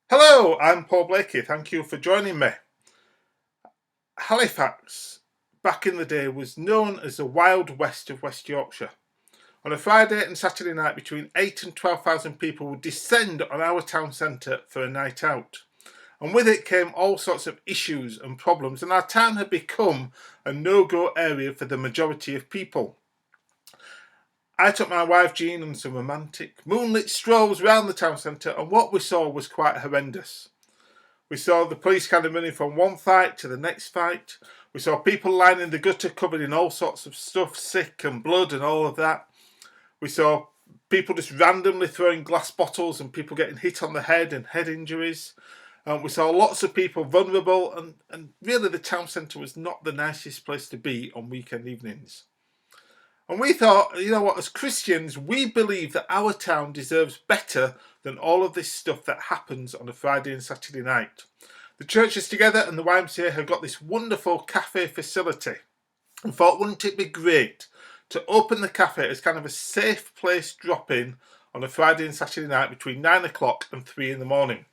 Hello, I'm Paul Blakey. Thank you for joining me. Halifax, back in the day, was known as the Wild West of West Yorkshire. On a Friday and Saturday night, between 8 and 12,000 people would descend on our town centre for a night out. And with it came all sorts of issues and problems, and our town had become a no-go area for the majority of people. I took my wife Jean on some romantic moonlit strolls round the town centre, and what we saw was quite horrendous. We saw the police kind of running from one fight to the next fight. We saw people lining the gutter covered in all sorts of stuff, sick and blood and all of that. We saw people just randomly throwing glass bottles and people getting hit on the head and head injuries. We saw lots of people vulnerable, and really the town centre was not the nicest place to be on weekend evenings. And we thought, you know what, as Christians, we believe that our town deserves better than all of this stuff that happens on a Friday and Saturday night. The churches together and the YMCA have got this wonderful cafe facility, and thought, wouldn't it be great to open the cafe as kind of a safe place drop-in on a Friday and Saturday night between 9 o'clock and 3 in the morning.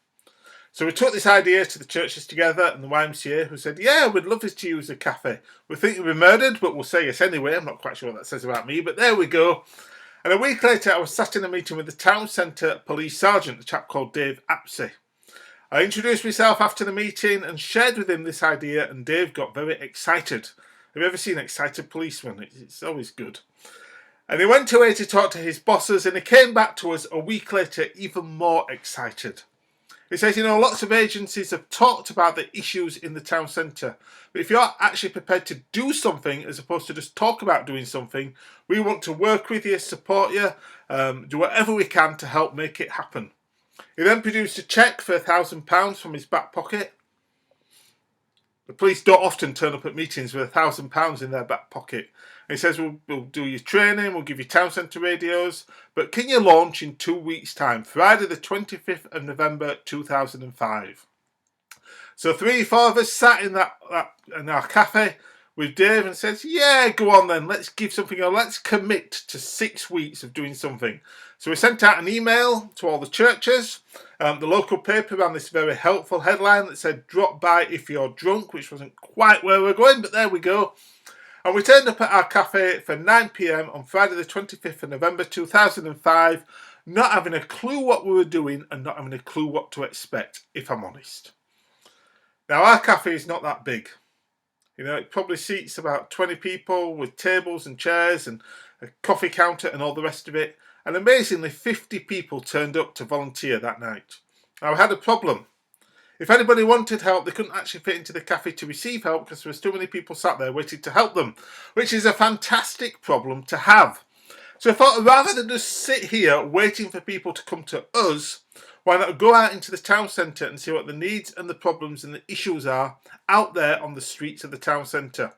So we took this idea to the churches together and the YMCA, who said, yeah, we'd love to use the cafe. We think you'll be murdered, but we'll say yes anyway. I'm not quite sure what that says about me, but there we go. And a week later, I was sat in a meeting with the town centre police sergeant, a chap called Dave Apsey. I introduced myself after the meeting and shared with him this idea, and Dave got very excited. Have you ever seen an excited policeman? It's always good. And he went away to talk to his bosses, and he came back to us a week later even more excited. He says, you know, lots of agencies have talked about the issues in the town centre, but if you're actually prepared to do something as opposed to just talk about doing something, we want to work with you, support you, do whatever we can to help make it happen. He then produced a cheque for £1,000 from his back pocket. The police don't often turn up at meetings with £1,000 in their back pocket. And he says, we'll do your training, we'll give you town centre radios, but can you launch in 2 weeks' time, Friday the 25th of November 2005. So 3-4 of us sat in our cafe with Dave and says, yeah, go on then, let's give something, or let's commit to 6 weeks of doing something. So we sent out an email to all the churches. The local paper ran this very helpful headline that said, drop by if you're drunk, which wasn't quite where we're going, but there we go. And we turned up at our cafe for 9 p.m. on Friday the 25th of November 2005, not having a clue what we were doing and not having a clue what to expect, if I'm honest. Now, our cafe is not that big. You know, it probably seats about 20 people with tables and chairs and a coffee counter and all the rest of it. And amazingly, 50 people turned up to volunteer that night. Now, I had a problem. If anybody wanted help, they couldn't actually fit into the cafe to receive help because there was too many people sat there waiting to help them, which is a fantastic problem to have. So I thought, rather than just sit here waiting for people to come to us, why not go out into the town centre and see what the needs and the problems and the issues are out there on the streets of the town centre.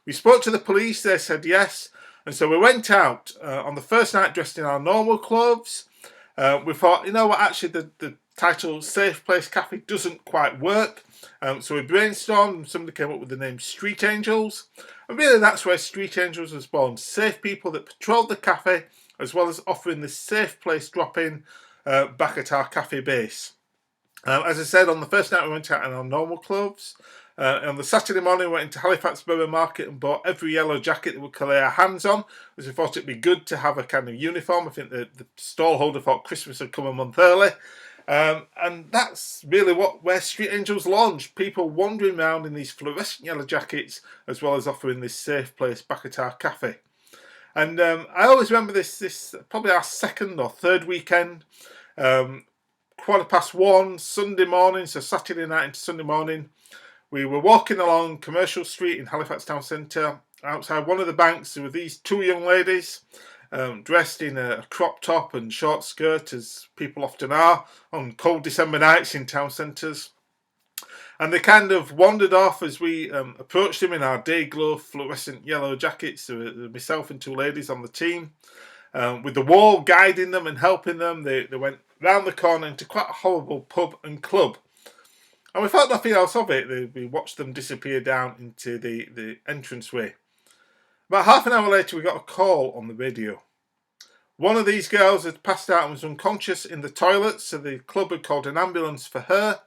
We spoke to the police, they said yes, and so we went out on the first night dressed in our normal clothes. We thought, you know what, actually the title Safe Place Cafe doesn't quite work. So we brainstormed and somebody came up with the name Street Angels. And really that's where Street Angels was born. Safe people that patrolled the cafe as well as offering this safe place drop-in back at our cafe base. As I said, on the first night we went out in our normal clothes. On the Saturday morning we went into Halifax Borough Market and bought every yellow jacket that we could lay our hands on, because we thought it'd be good to have a kind of uniform. I think the stallholder thought Christmas had come a month early. And that's really where Street Angels launched. People wandering around in these fluorescent yellow jackets, as well as offering this safe place back at our cafe. And I always remember this probably our second or third weekend, 1:15 Sunday morning, so Saturday night into Sunday morning. We were walking along Commercial Street in Halifax Town Centre. Outside one of the banks, there were these two young ladies dressed in a crop top and short skirt, as people often are on cold December nights in town centres. And they kind of wandered off as we approached them in our day glow fluorescent yellow jackets. There were myself and two ladies on the team. With the wall guiding them and helping them, they went round the corner into quite a horrible pub and club. And we thought nothing else of it. We watched them disappear down into the entranceway. About half an hour later, we got a call on the radio. One of these girls had passed out and was unconscious in the toilet, so the club had called an ambulance for her.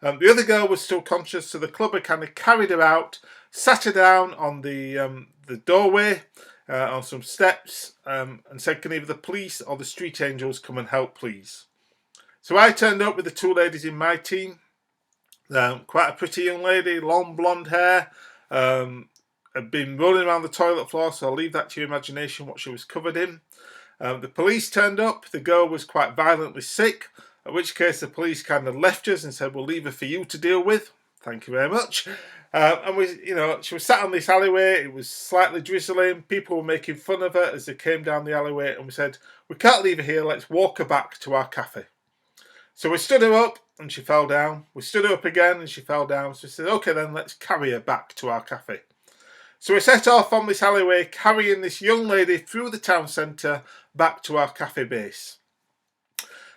The other girl was still conscious, so the club had kind of carried her out, sat her down on the doorway, on some steps, and said, can either the police or the street angels come and help, please? So I turned up with the two ladies in my team. Quite a pretty young lady, long blonde hair, had been rolling around the toilet floor, so I'll leave that to your imagination what she was covered in. The police turned up. The girl was quite violently sick, at which case the police kind of left us and said, we'll leave her for you to deal with. Thank you very much. And she was sat on this alleyway. It was slightly drizzling. People were making fun of her as they came down the alleyway, and we said, we can't leave her here. Let's walk her back to our cafe. So we stood her up and she fell down. We stood her up again and she fell down. So we said, okay, then let's carry her back to our cafe. So we set off on this alleyway, carrying this young lady through the town centre back to our cafe base.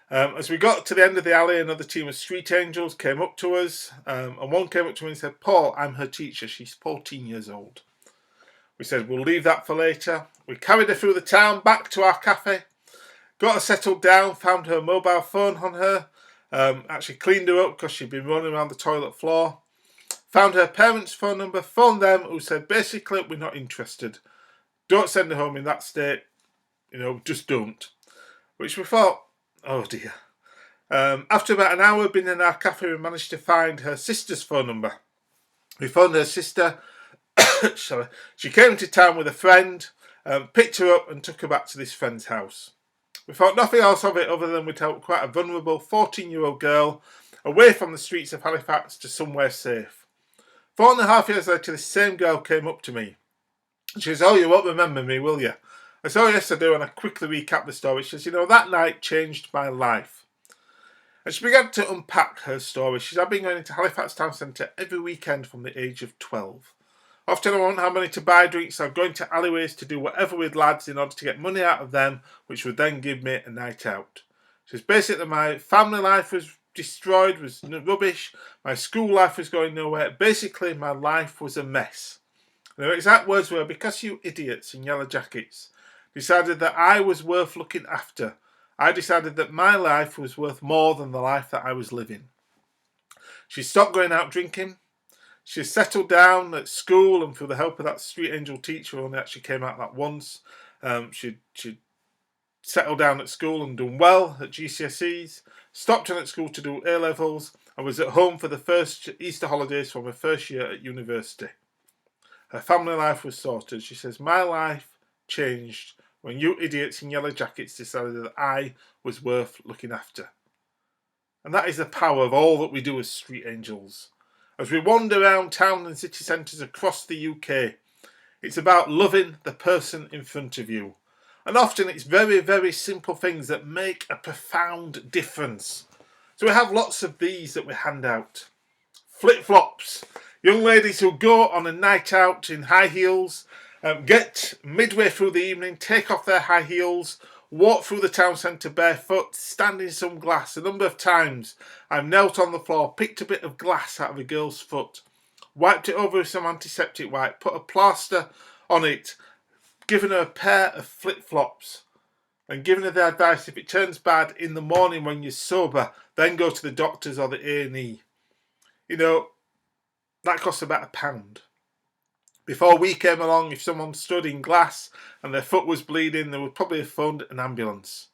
As we got to the end of the alley, another team of street angels came up to us, and one came up to me and said, Paul, I'm her teacher. She's 14 years old. We said, we'll leave that for later. We carried her through the town back to our cafe, got her settled down, found her mobile phone on her, actually cleaned her up because she'd been running around the toilet floor. Found her parents' phone number, phoned them, who said, basically, we're not interested. Don't send her home in that state. Just don't. Which we thought, oh dear. After about an hour being in our cafe, we managed to find her sister's phone number. We phoned her sister. Sorry. She came to town with a friend, picked her up and took her back to this friend's house. We thought nothing else of it other than we'd help quite a vulnerable 14-year-old girl away from the streets of Halifax to somewhere safe. 4.5 years later, this same girl came up to me. She says, oh, you won't remember me, will you? I said, oh, yes, I do. And I quickly recap the story. She says, that night changed my life. And she began to unpack her story. She said, I've been going into Halifax Town Centre every weekend from the age of 12. Often I won't have money to buy drinks, so I'd go into alleyways to do whatever with lads in order to get money out of them, which would then give me a night out. She says, basically, my family life was destroyed, was rubbish. My school life was going nowhere. Basically, my life was a mess. And her exact words were, because you idiots in yellow jackets decided that I was worth looking after, I decided that my life was worth more than the life that I was living. She stopped going out drinking. She settled down at school, and through the help of that street angel teacher who only actually came out that once, she'd settled down at school and done well at GCSEs, stopped in at school to do A-levels, and was at home for the first Easter holidays from her first year at university. Her family life was sorted. She says, my life changed when you idiots in yellow jackets decided that I was worth looking after. And that is the power of all that we do as street angels. As we wander around town and city centres across the UK, it's about loving the person in front of you. And often it's very, very simple things that make a profound difference. So we have lots of these that we hand out. Flip-flops. Young ladies who go on a night out in high heels, get midway through the evening, take off their high heels, walk through the town centre barefoot, stand in some glass. A number of times I've knelt on the floor, picked a bit of glass out of a girl's foot, wiped it over with some antiseptic wipe, put a plaster on it, given her a pair of flip-flops, and given her the advice, if it turns bad in the morning when you're sober, then go to the doctors or the A&E. That costs about £1. Before we came along, if someone stood in glass and their foot was bleeding, they would probably have phoned an ambulance.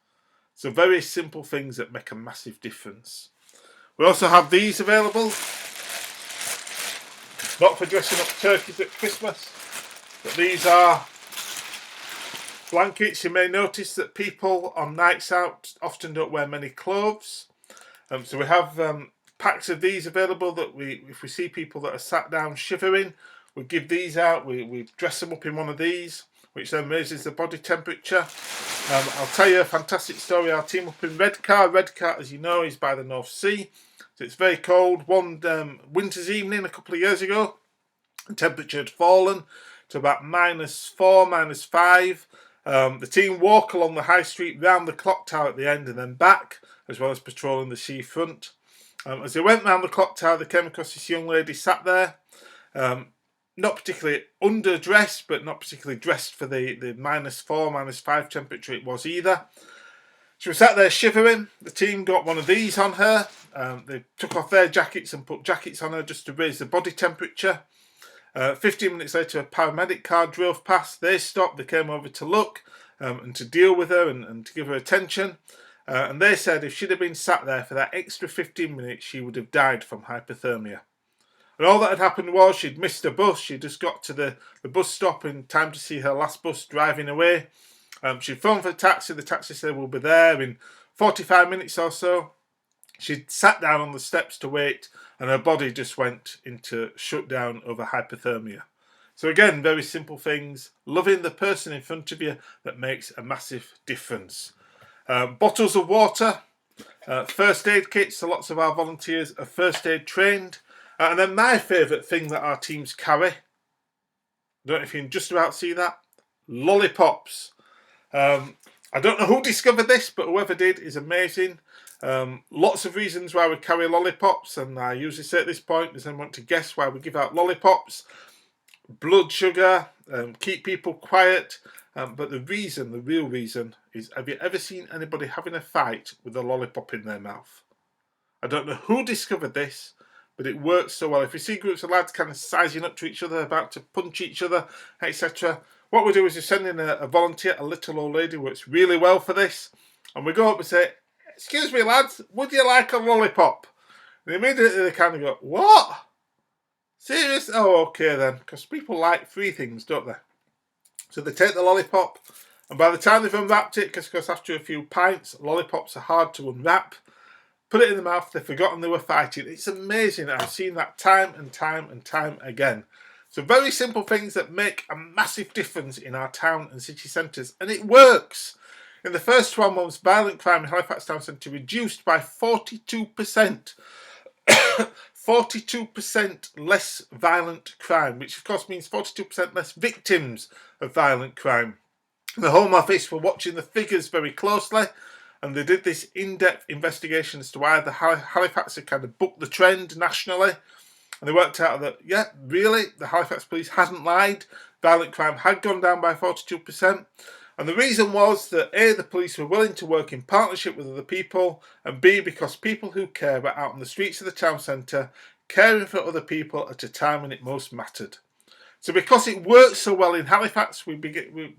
So very simple things that make a massive difference. We also have these available. Not for dressing up turkeys at Christmas, but these are blankets. You may notice that people on nights out often don't wear many clothes. So we have packs of these available that if we see people that are sat down shivering, we give these out. We dress them up in one of these, which then raises the body temperature. I'll tell you a fantastic story. Our team up in Redcar. Redcar, as you know, is by the North Sea. So it's very cold. One winter's evening a couple of years ago, the temperature had fallen to about -4, -5. The team walk along the high street, round the clock tower at the end and then back, as well as patrolling the seafront. As they went round the clock tower, they came across this young lady sat there. not particularly underdressed, but not particularly dressed for the -4, -5 temperature it was either. She was sat there shivering. The team got one of these on her. They took off their jackets and put jackets on her just to raise the body temperature. 15 minutes later, a paramedic car drove past. They stopped. They came over to look and to deal with her and to give her attention. And they said if she'd have been sat there for that extra 15 minutes, she would have died from hypothermia. And all that had happened was she'd missed a bus. She just got to the bus stop in time to see her last bus driving away. She'd phoned for a taxi. The taxi said we'll be there in 45 minutes or so. She'd sat down on the steps to wait, and her body just went into shutdown over hypothermia. So again, very simple things. Loving the person in front of you that makes a massive difference. Bottles of water, first aid kits. So lots of our volunteers are first aid trained. And then my favourite thing that our teams carry, I don't know if you can just about see that, lollipops. I don't know who discovered this, but whoever did is amazing. Lots of reasons why we carry lollipops, and I usually say at this point, does anyone want to guess why we give out lollipops? Blood sugar, keep people quiet, but the real reason is, have you ever seen anybody having a fight with a lollipop in their mouth? I don't know who discovered this, but it works so well. If you see groups of lads kind of sizing up to each other, about to punch each other, etc., what we do is we send in a volunteer, a little old lady who works really well for this, and we go up and say, "Excuse me lads, would you like a lollipop?" And immediately they kind of go, "What? Serious? Oh, okay then," because people like free things, don't they? So they take the lollipop, and by the time they've unwrapped it, because after a few pints, lollipops are hard to unwrap, put it in the mouth, they've forgotten they were fighting. It's amazing. I've seen that time and time and time again. So very simple things that make a massive difference in our town and city centres, and it works. In the first 12 months, violent crime in Halifax Town Centre reduced by 42%. 42% less violent crime, which of course means 42% less victims of violent crime. The Home Office were watching the figures very closely, and they did this in-depth investigation as to why the Halifax had kind of booked the trend nationally. And they worked out that, yeah, really, the Halifax police hadn't lied. Violent crime had gone down by 42%. And the reason was that A, the police were willing to work in partnership with other people, and B, because people who care were out on the streets of the town centre, caring for other people at a time when it most mattered. So because it worked so well in Halifax, we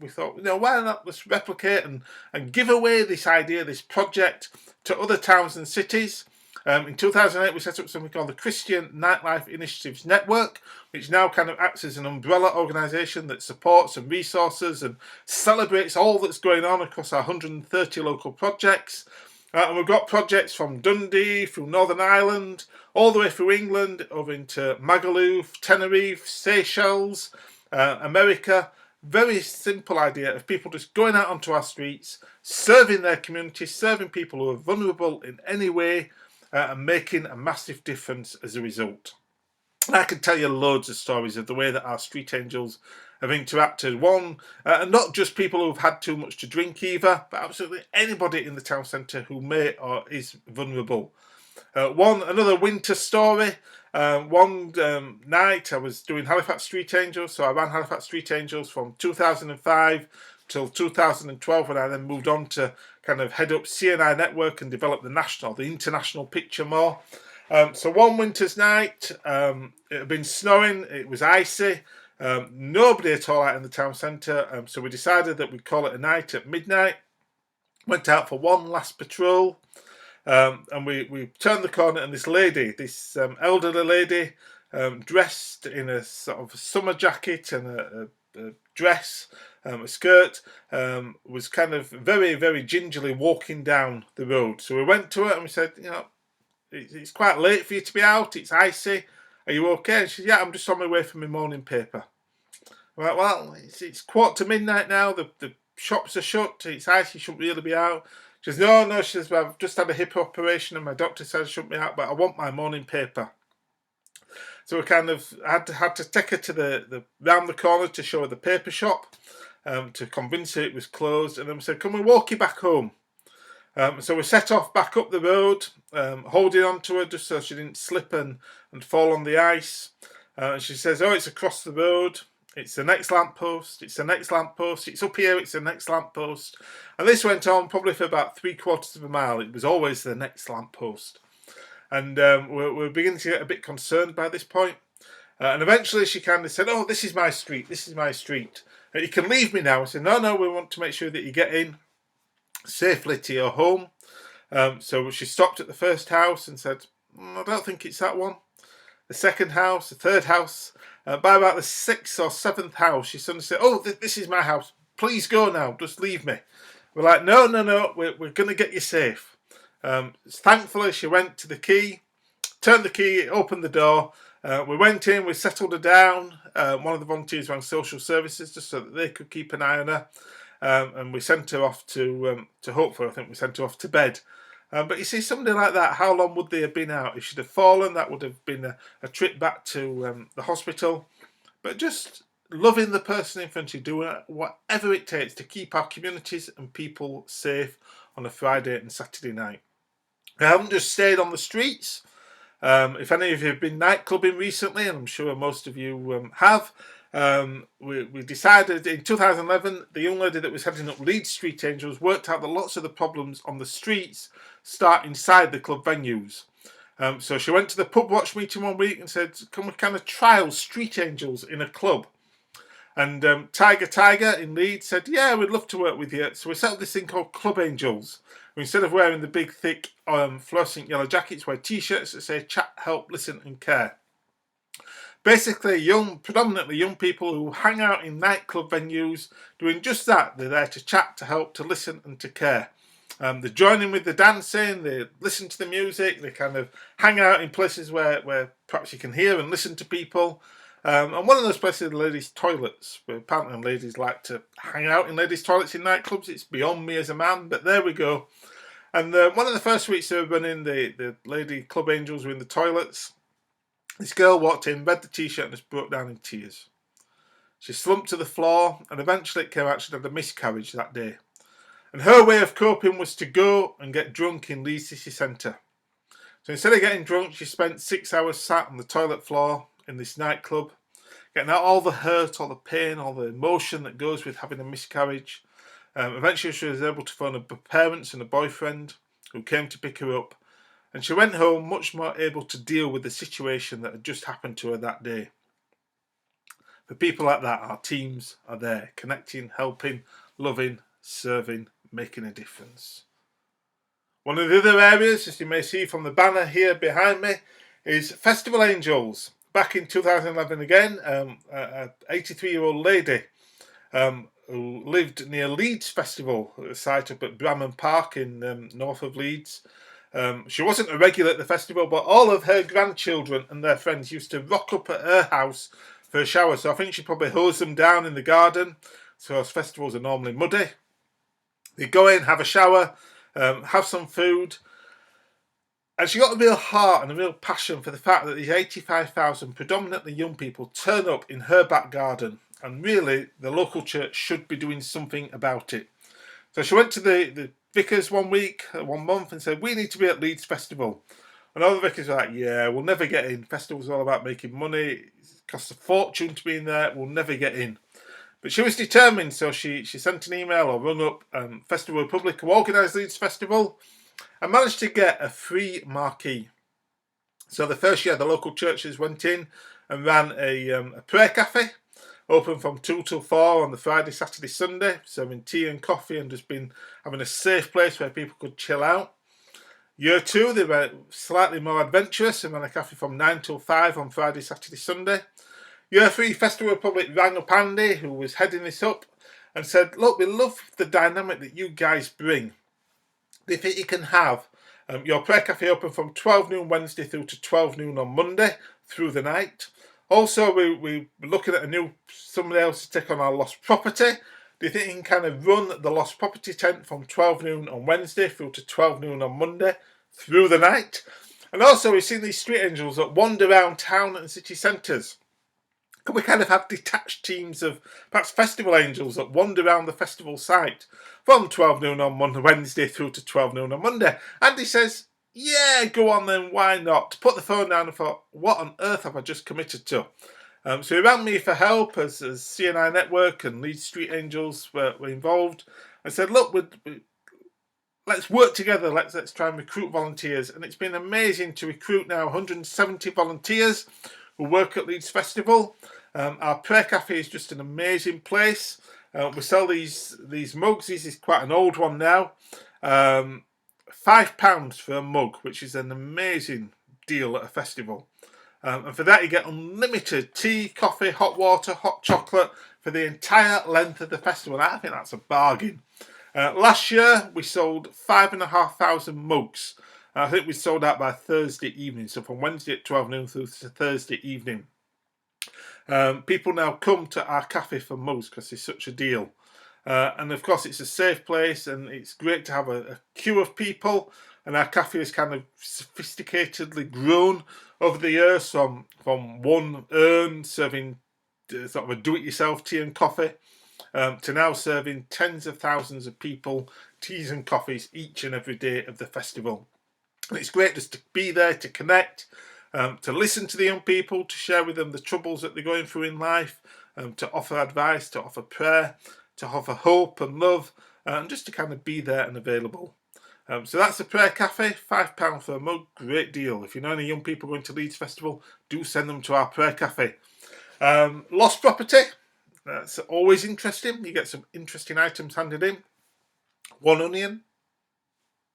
thought, you know, why not let's replicate and give away this idea, this project, to other towns and cities. In 2008, we set up something called the Christian Nightlife Initiatives Network, which now kind of acts as an umbrella organisation that supports and resources and celebrates all that's going on across our 130 local projects. And we've got projects from Dundee, through Northern Ireland, all the way through England, over into Magaluf, Tenerife, Seychelles, America. Very simple idea of people just going out onto our streets, serving their community, serving people who are vulnerable in any way, and making a massive difference as a result. And I can tell you loads of stories of the way that our street angels have interacted. One, and not just people who've had too much to drink either, but absolutely anybody in the town centre who may or is vulnerable. Another winter story. One night I was doing Halifax Street Angels, so I ran Halifax Street Angels from 2005 till 2012, when I then moved on to kind of head up CNI Network and develop the international picture more. So one winter's night, it had been snowing, it was icy, nobody at all out in the town centre, so we decided that we'd call it a night at midnight. Went out for one last patrol, and we turned the corner, and this lady, elderly lady, dressed in a sort of summer jacket and a dress, a skirt, was kind of very, very gingerly walking down the road. So we went to her and we said, you know, it's quite late for you to be out, it's icy, are you okay? And she said, yeah, I'm just on my way for my morning paper. I'm like, well, it's 1:45 now, the shops are shut, it's icy, you shouldn't really be out. She says, no, she says, well, I've just had a hip operation and my doctor said I shouldn't be out, but I want my morning paper. So we kind of had to take her to the round the corner to show her the paper shop, to convince her it was closed, and then we said, can we walk you back home? So we set off back up the road, holding on to her just so she didn't slip and fall on the ice. And she says, oh, it's across the road. It's the next lamppost. It's the next lamppost. It's up here. It's the next lamppost. And this went on probably for about 3/4 of a mile. It was always the next lamppost. And we're beginning to get a bit concerned by this point. And eventually she kind of said, oh, this is my street. This is my street. You can leave me now. I said, no, we want to make sure that you get in safely to your home. So she stopped at the first house and said, I don't think it's that one. The second house, the third house. By about the 6th or 7th house, she suddenly said, oh, this is my house. Please go now. Just leave me. We're like, no. We're going to get you safe. Thankfully, she went to the key, turned the key, opened the door. We went in, we settled her down. One of the volunteers ran social services just so that they could keep an eye on her. And we sent her off to hopefully, I think we sent her off to bed. But you see, somebody like that, how long would they have been out? If she'd have fallen, that would have been a trip back to the hospital. But just loving the person in front of you, doing whatever it takes to keep our communities and people safe on a Friday and Saturday night. I haven't just stayed on the streets. If any of you have been nightclubbing recently, and I'm sure most of you have, we decided in 2011, the young lady that was heading up Leeds Street Angels worked out that lots of the problems on the streets start inside the club venues. So she went to the pub watch meeting one week and said, can we kind of trial Street Angels in a club? And Tiger in Leeds said, yeah, we'd love to work with you. So we set up this thing called Club Angels. Instead of wearing the big, thick, fluorescent yellow jackets, wear T-shirts that say chat, help, listen and care. Basically, predominantly young people who hang out in nightclub venues doing just that. They're there to chat, to help, to listen and to care. They join in with the dancing, they listen to the music, they kind of hang out in places where perhaps you can hear and listen to people. And one of those places is the ladies' toilets, where apparently ladies like to hang out in ladies' toilets in nightclubs. It's beyond me as a man, but there we go. And one of the first weeks they were running, the lady club angels were in the toilets. This girl walked in, read the T-shirt and just broke down in tears. She slumped to the floor and eventually it came out she had a miscarriage that day. And her way of coping was to go and get drunk in Leeds City Centre. So instead of getting drunk, she spent 6 hours sat on the toilet floor in this nightclub, getting out all the hurt, all the pain, all the emotion that goes with having a miscarriage. Eventually she was able to phone her parents and a boyfriend who came to pick her up. And she went home much more able to deal with the situation that had just happened to her that day. For people like that, our teams are there, connecting, helping, loving, serving, making a difference. One of the other areas, as you may see from the banner here behind me, is Festival Angels. Back in 2011 again, an 83-year-old lady who lived near Leeds Festival, a site up at Bramham Park in north of Leeds. She wasn't a regular at the festival, but all of her grandchildren and their friends used to rock up at her house for a shower. So I think she probably hosed them down in the garden. So those festivals are normally muddy. They go in, have a shower, have some food. And she got a real heart and a real passion for the fact that these 85,000 predominantly young people turn up in her back garden. And really, the local church should be doing something about it. So she went to the vicars one month and said, we need to be at Leeds Festival. And all the vicars were like, yeah, we'll never get in. Festival's all about making money. It costs a fortune to be in there. We'll never get in. But she was determined, so she sent an email or rung up Festival Republic who organised Leeds Festival and managed to get a free marquee. So the first year the local churches went in and ran a prayer cafe, open from 2 till 4 on the Friday, Saturday, Sunday, serving tea and coffee and just been having a safe place where people could chill out. Year 2 they were slightly more adventurous and ran a cafe from 9 till 5 on Friday, Saturday, Sunday. Year 3 Festival Republic rang up Andy, who was heading this up, and said, look, we love the dynamic that you guys bring. Do you think you can have your prayer cafe open from 12 noon Wednesday through to 12 noon on Monday through the night? Also, we're looking at somebody else to take on our lost property. Do you think you can kind of run the lost property tent from 12 noon on Wednesday through to 12 noon on Monday through the night? And also, we've seen these street angels that wander around town and city centres. Could we kind of have detached teams of perhaps festival angels that wander around the festival site from 12 noon on Wednesday through to 12 noon on Monday? Andy says, yeah, go on then, why not? Put the phone down and thought, what on earth have I just committed to? So he rang me for help as CNI Network and Leeds Street Angels were involved. I said, look, let's work together. Let's try and recruit volunteers. And it's been amazing to recruit now 170 volunteers who work at Leeds Festival. Our prayer cafe is just an amazing place. We sell these mugs. This is quite an old one now. £5 for a mug, which is an amazing deal at a festival. And for that you get unlimited tea, coffee, hot water, hot chocolate for the entire length of the festival. I think that's a bargain. Last year we sold 5,500 mugs. I think we sold out by Thursday evening, so from Wednesday at 12 noon through to Thursday evening. People now come to our cafe for mugs because it's such a deal. And of course it's a safe place, and it's great to have a queue of people, and our cafe is kind of sophisticatedly grown over the years from one urn serving sort of a do-it-yourself tea and coffee to now serving tens of thousands of people teas and coffees each and every day of the festival. And it's great just to be there, to connect, to listen to the young people, to share with them the troubles that they're going through in life, to offer advice, to offer prayer, to offer hope and love, and just to kind of be there and available. So that's the prayer cafe, £5 for a mug, great deal. If you know any young people going to Leeds Festival, do send them to our prayer cafe. Lost property, that's always interesting. You get some interesting items handed in. One onion,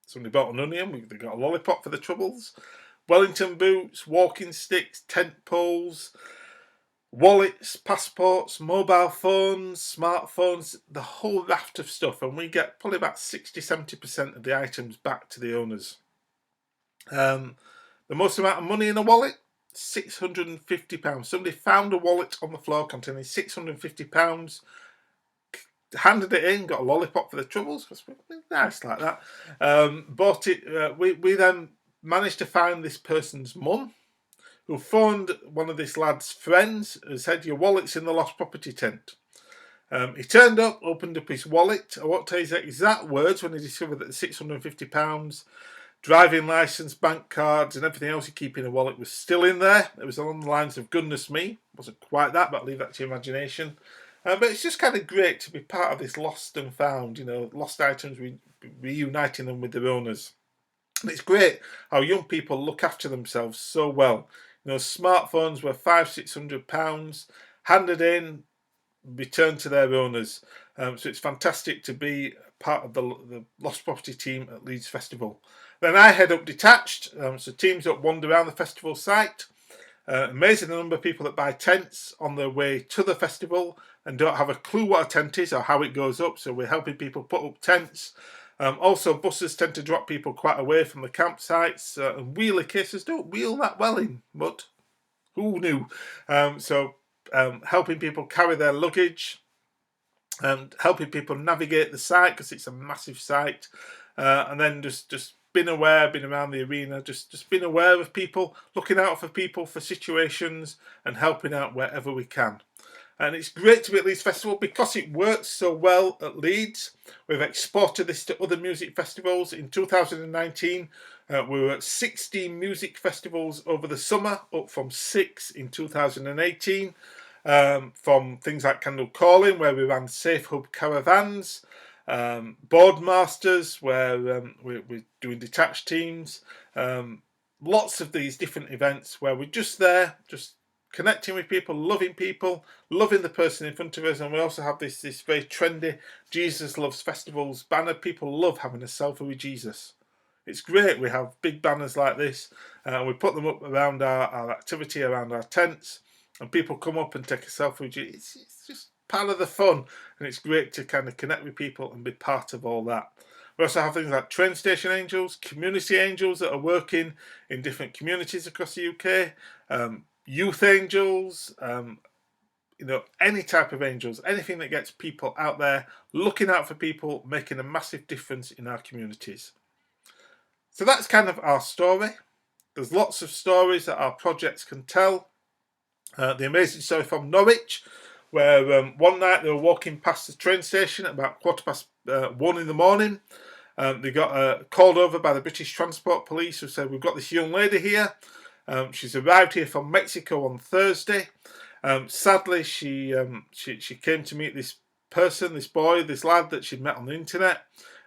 somebody bought an onion, they got a lollipop for the troubles. Wellington boots, walking sticks, tent poles, wallets, passports, mobile phones, smartphones, the whole raft of stuff, and we get probably about 60-70% of the items back to the owners. The most amount of money in a wallet, £650. Somebody found a wallet on the floor containing £650, handed it in, got a lollipop for the troubles, because we're nice like that. Bought it. We then managed to find this person's mum, who phoned one of this lad's friends and said, your wallet's in the lost property tent. He turned up, opened up his wallet. I won't tell you his exact words when he discovered that the £650, driving licence, bank cards and everything else you keep in a wallet was still in there. It was along the lines of goodness me. It wasn't quite that, but I'll leave that to your imagination. But it's just kind of great to be part of this lost and found, lost items, reuniting them with their owners. And it's great how young people look after themselves so well. Smartphones were £500-600, handed in, returned to their owners. So it's fantastic to be part of the Lost Property team at Leeds Festival. Then I head up detached, so teams that wander around the festival site. Amazing the number of people that buy tents on their way to the festival and don't have a clue what a tent is or how it goes up, so we're helping people put up tents. Also, buses tend to drop people quite away from the campsites, and wheelie cases don't wheel that well in mud. Who knew? Helping people carry their luggage, and helping people navigate the site because it's a massive site, and then just being aware, being around the arena, just being aware of people, looking out for people, for situations, and helping out wherever we can. And it's great to be at Leeds Festival because it works so well at Leeds. We've exported this to other music festivals. In 2019, we were at 16 music festivals over the summer, up from 6 in 2018. From things like Candle Calling, where we ran Safe Hub caravans, Boardmasters, where we're doing detached teams. Lots of these different events where we're just there, just connecting with people, loving the person in front of us. And we also have this very trendy Jesus Loves Festivals banner. People love having a selfie with Jesus. It's great. We have big banners like this, and we put them up around our activity, around our tents, and people come up and take a selfie with Jesus. It's just part of the fun, and it's great to kind of connect with people and be part of all that. We also have things like train station angels, community angels that are working in different communities across the UK, youth angels, any type of angels, anything that gets people out there, looking out for people, making a massive difference in our communities. So that's kind of our story. There's lots of stories that our projects can tell. The amazing story from Norwich, where one night they were walking past the train station at about 1:15 in the morning. They got called over by the British Transport Police, who said, we've got this young lady here. She's arrived here from Mexico on Thursday. Sadly, she came to meet this person, this boy, this lad that she'd met on the internet.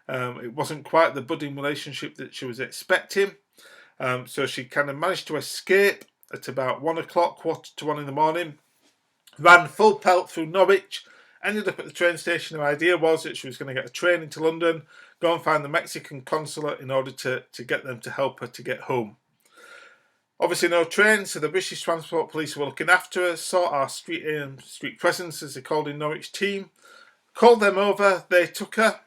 It wasn't quite the budding relationship that she was expecting. So she kind of managed to escape at about 1 o'clock, 1:45 in the morning, ran full pelt through Norwich, ended up at the train station. Her idea was that she was going to get a train into London, go and find the Mexican consulate in order to get them to help her to get home. Obviously no train, so the British Transport Police were looking after her, sought our street presence, as they called in Norwich, team, called them over, they took her,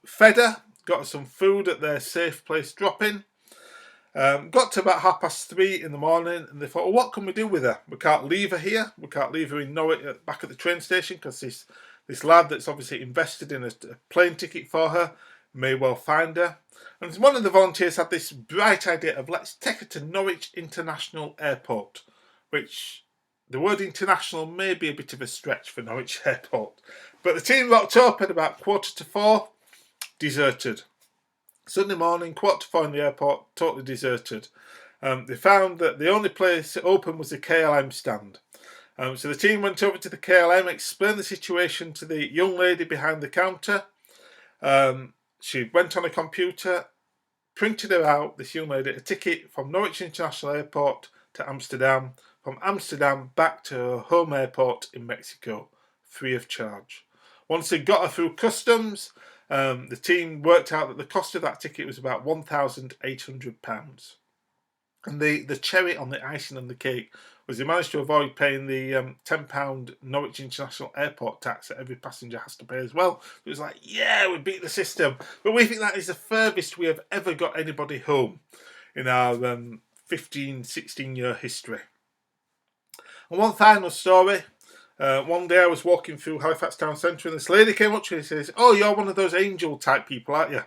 fed her, got her some food at their safe place drop-in. Got to about 3:30 in the morning, and they thought, well, what can we do with her? We can't leave her here. We can't leave her in Norwich back at the train station, because this lad that's obviously invested in a plane ticket for her may well find her. And one of the volunteers had this bright idea of, let's take her to Norwich International Airport, which the word international may be a bit of a stretch for Norwich Airport. But the team rocked up at about 4:45, deserted. Sunday morning, 4:45 in the airport, totally deserted. They found that the only place open was the KLM stand. So the team went over to the KLM, explained the situation to the young lady behind the counter. She went on a computer, printed her out, this young lady, a ticket from Norwich International Airport to Amsterdam, from Amsterdam back to her home airport in Mexico, free of charge. Once they got her through customs, the team worked out that the cost of that ticket was about £1,800. And the cherry on the icing on the cake was they managed to avoid paying the £10 Norwich International Airport tax that every passenger has to pay as well. It was like, yeah, we beat the system. But we think that is the furthest we have ever got anybody home in our 16-year history. And one final story. One day I was walking through Halifax town centre, and this lady came up to me and says, oh, you're one of those angel type people, aren't you?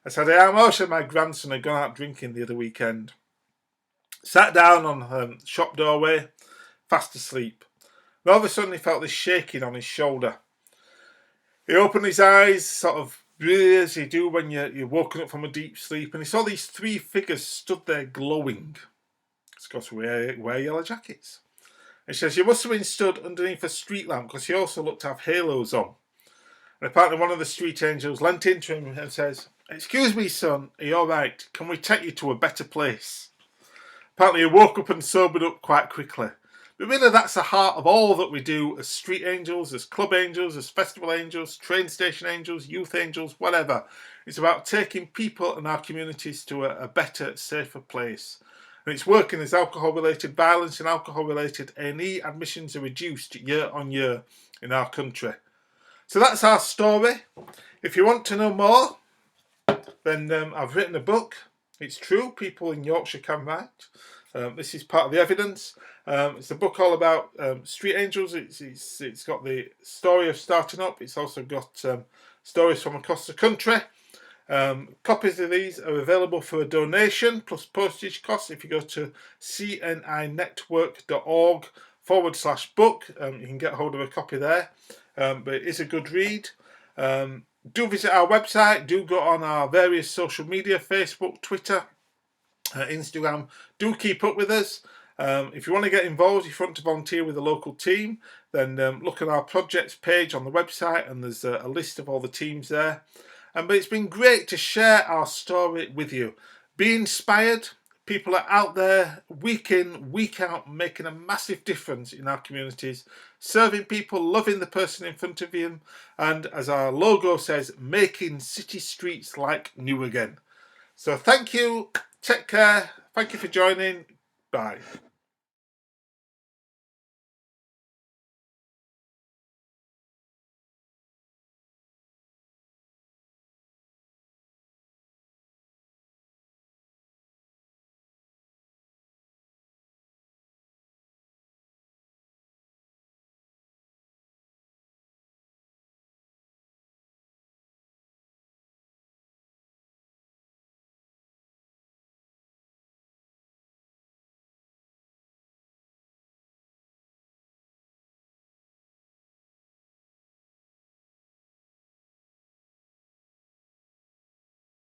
I said, I am. Also, my grandson had gone out drinking the other weekend. Sat down on her shop doorway, fast asleep. And all of a sudden he felt this shaking on his shoulder. He opened his eyes, sort of really as you do when you're woken up from a deep sleep, and he saw these 3 figures stood there glowing. It's because we wear yellow jackets. And she says, you must have been stood underneath a street lamp, because he also looked to have halos on. And apparently one of the street angels leant into him and says, excuse me, son, are you all right? Can we take you to a better place? Apparently he woke up and sobered up quite quickly. But really that's the heart of all that we do as street angels, as club angels, as festival angels, train station angels, youth angels, whatever. It's about taking people and our communities to a better, safer place. And it's working as alcohol-related violence and alcohol-related A&E admissions are reduced year on year in our country. So that's our story. If you want to know more, then I've written a book. It's true, people in Yorkshire can write. This is part of the evidence. It's a book all about street angels. It's got the story of starting up. It's also got stories from across the country. Copies of these are available for a donation plus postage costs if you go to cninetwork.org/book. You can get hold of a copy there. But it is a good read. Do visit our website. Do go on our various social media, Facebook, Twitter, Instagram. Do keep up with us. If you want to get involved, if you want to volunteer with a local team, then look at our projects page on the website, and there's a list of all the teams there. But it's been great to share our story with you. Be inspired. People are out there week in, week out, making a massive difference in our communities, serving people, loving the person in front of you, and as our logo says, making city streets like new again. So thank you, take care, thank you for joining, bye.